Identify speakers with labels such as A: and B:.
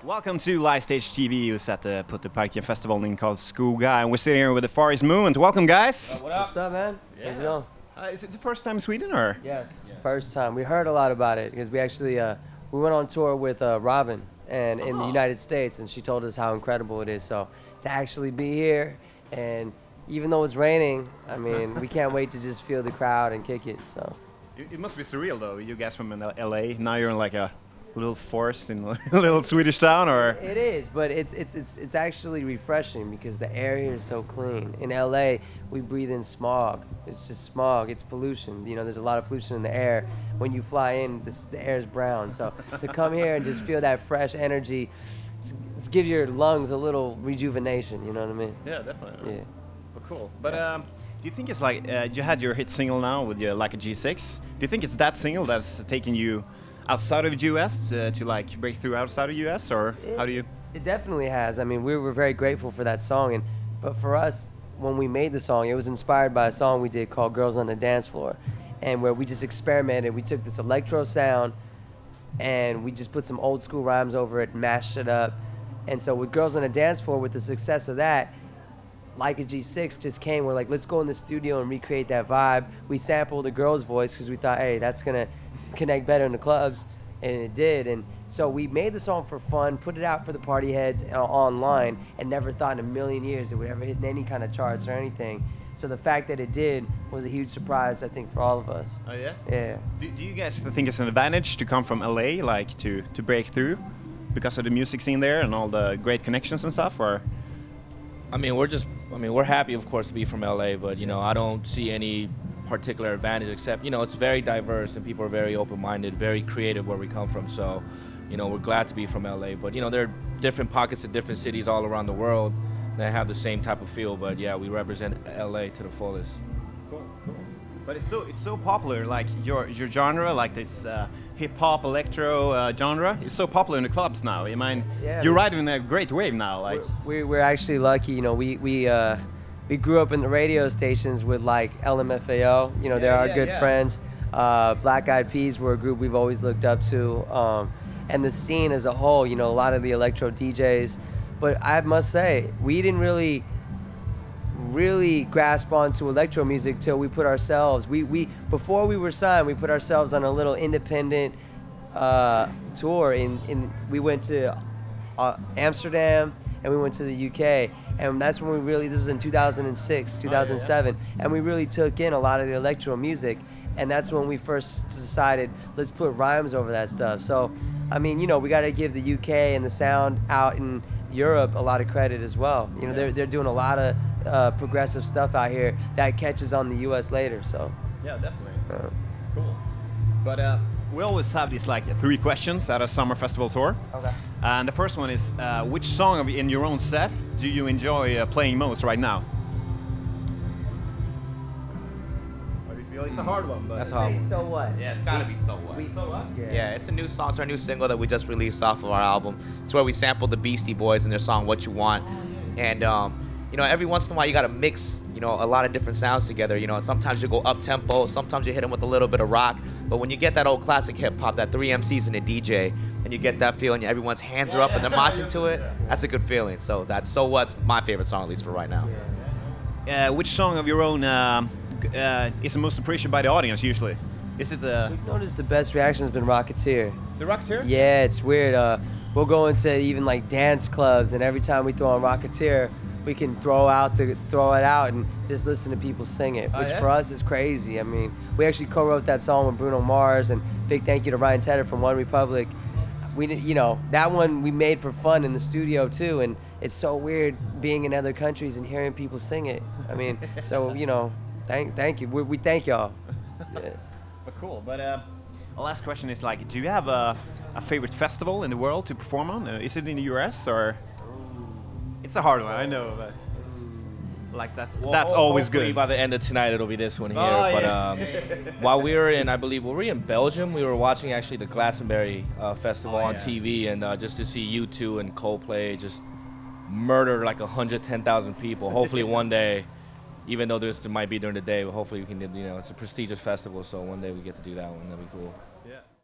A: Welcome to Livestage TV. We're at the Putte Parken Festival in Karlskoga, and we're sitting here with the Far East Movement. Welcome, guys.
B: What up?
C: What's up, man?
A: Yeah.
C: How's it going?
A: Is it the first time in Sweden, or?
C: Yes, first time. We heard a lot about it because we actually we went on tour with Robin and in the United States, and she told us how incredible it is. So to actually be here, and even though it's raining, I mean, we can't wait to just feel the crowd and kick it. So
A: It must be surreal, though. You guys from L.A. Now you're in like a little forest in a little Swedish town, or?
C: it is, but it's actually refreshing because the air here is so clean. In L.A., we breathe in smog. It's just smog. It's pollution. You know, there's a lot of pollution in the air. When you fly in, the air is brown. So to come here and just feel that fresh energy, it's give your lungs a little rejuvenation. You know what I mean?
A: Yeah, definitely.
C: Yeah.
A: Well, cool. But do you think it's like you had your hit single now with your like a G6? Do you think it's that single that's taking you outside of the US to like break through outside of the US, or how do you?
C: It definitely has. I mean, we were very grateful for that song, but for us, when we made the song, it was inspired by a song we did called "Girls on the Dance Floor," and where we just experimented. We took this electro sound, and we just put some old school rhymes over it, mashed it up, and so with "Girls on the Dance Floor," with the success of that, like a G6 just came. We're like, let's go in the studio and recreate that vibe. We sampled the girl's voice because we thought, hey, that's gonna connect better in the clubs, and it did. And so we made the song for fun, put it out for the party heads online, and never thought in a million years it would ever hit in any kind of charts or anything. So the fact that it did was a huge surprise, I think, for all of us.
A: Oh yeah.
C: Yeah.
A: Do you guys think it's an advantage to come from LA, like to break through, because of the music scene there and all the great connections and stuff, or?
B: I mean, we're happy, of course, to be from LA, but you know, I don't see any particular advantage except, you know, it's very diverse and people are very open-minded, very creative where we come from. So, you know, we're glad to be from LA. But you know, there are different pockets of different cities all around the world that have the same type of feel. But yeah, we represent LA to the fullest.
A: Cool, cool. But it's so popular, like your genre, like this hip hop electro genre. It's so popular in the clubs now. I mean,
C: Yeah,
A: you're riding a great wave now. Like
C: we're actually lucky. You know, we grew up in the radio stations with like LMFAO. You know, they're our good friends. Black Eyed Peas were a group we've always looked up to, and the scene as a whole. You know, a lot of the electro DJs. But I must say, we didn't really grasp onto electro music till we put ourselves. Before we were signed, we put ourselves on a little independent tour. We went to Amsterdam and we went to the UK, and that's when we really. This was in 2006, 2007, and we really took in a lot of the electro music, and that's when we first decided let's put rhymes over that stuff. So, I mean, you know, we got to give the UK and the sound out in Europe a lot of credit as well. You know, they're doing a lot of progressive stuff out here that catches on the US later. So
A: yeah, definitely. Cool. But we always have these like 3 questions at a summer festival tour.
C: Okay.
A: And the first one is, which song in your own set do you enjoy playing most right now? How do you feel? It's a hard one, but
B: That's hard.
C: So what?
D: Yeah, it's gotta be So What.
A: So what?
D: Yeah, it's a new song. It's our new single that we just released off of our album. It's where we sampled the Beastie Boys and their song What You Want. And you know, every once in a while you gotta mix, you know, a lot of different sounds together. You know, and sometimes you go up tempo, sometimes you hit them with a little bit of rock. But when you get that old classic hip hop, that 3 MCs and a DJ, and you get that feeling, everyone's hands are up and they're moshing to it, that's a good feeling. So that's So What's my favorite song, at least for right now.
A: Which song of your own is the most appreciated by the audience usually? Is it the
C: We've noticed the best reaction has been Rocketeer.
A: Rocketeer?
C: Yeah, it's weird. We'll go into even like dance clubs, and every time we throw on Rocketeer, we can throw it out and just listen to people sing it, which for us is crazy. I mean, we actually co-wrote that song with Bruno Mars, and big thank you to Ryan Tedder from One Republic. You know, that one we made for fun in the studio too, and it's so weird being in other countries and hearing people sing it. I mean, so you know, thank you. We thank y'all. Yeah.
A: But cool. But our last question is like, do you have a favorite festival in the world to perform on? Is it in the US or? It's a hard one, I know, but like that's always
B: Hopefully
A: good.
B: by the end of tonight, it'll be this one here.
A: Oh,
B: but
A: yeah.
B: while we were in, I believe, were we in Belgium? We were watching actually the Glastonbury festival on TV, and just to see U2 and Coldplay just murder like 110,000 people. Hopefully one day, even though this might be during the day, but hopefully we can. You know, it's a prestigious festival, so one day we get to do that one. That'd be cool.